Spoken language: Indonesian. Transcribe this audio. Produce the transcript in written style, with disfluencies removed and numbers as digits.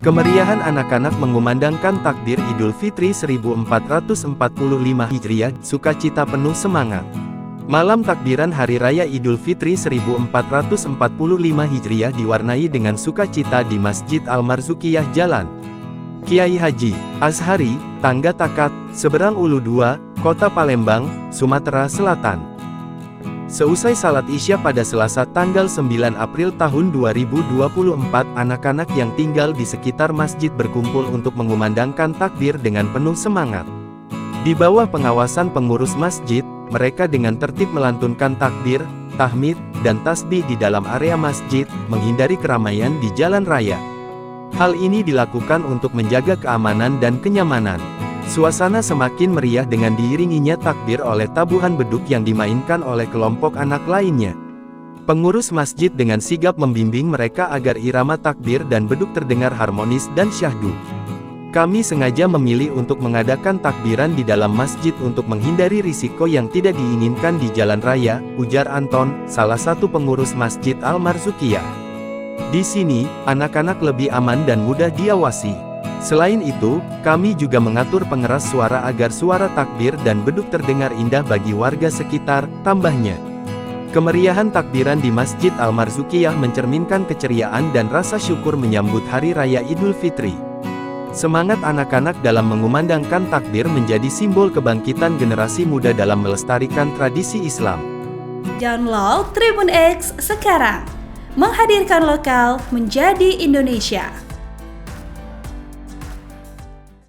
Kemeriahan anak-anak mengumandangkan takbir Idul Fitri 1445 Hijriah, sukacita penuh semangat. Malam takbiran Hari Raya Idul Fitri 1445 Hijriah diwarnai dengan sukacita di Masjid Al-Marzukiyah Jalan Kiai Haji Azhari, Tangga Takat, Seberang Ulu 2, Kota Palembang, Sumatera Selatan. Seusai salat Isya pada Selasa tanggal 9 April tahun 2024, anak-anak yang tinggal di sekitar masjid berkumpul untuk mengumandangkan takbir dengan penuh semangat. Di bawah pengawasan pengurus masjid, mereka dengan tertib melantunkan takbir, tahmid, dan tasbih di dalam area masjid, menghindari keramaian di jalan raya. Hal ini dilakukan untuk menjaga keamanan dan kenyamanan. Suasana semakin meriah dengan diiringinya takbir oleh tabuhan beduk yang dimainkan oleh kelompok anak lainnya. Pengurus masjid dengan sigap membimbing mereka agar irama takbir dan beduk terdengar harmonis dan syahdu. Kami sengaja memilih untuk mengadakan takbiran di dalam masjid untuk menghindari risiko yang tidak diinginkan di jalan raya, ujar Anton, salah satu pengurus Masjid Al-Marzukiyah. Di sini, anak-anak lebih aman dan mudah diawasi. Selain itu, kami juga mengatur pengeras suara agar suara takbir dan beduk terdengar indah bagi warga sekitar, tambahnya. Kemeriahan takbiran di Masjid Al-Marzukiyah mencerminkan keceriaan dan rasa syukur menyambut Hari Raya Idul Fitri. Semangat anak-anak dalam mengumandangkan takbir menjadi simbol kebangkitan generasi muda dalam melestarikan tradisi Islam. Download Tribun X sekarang, menghadirkan lokal menjadi Indonesia.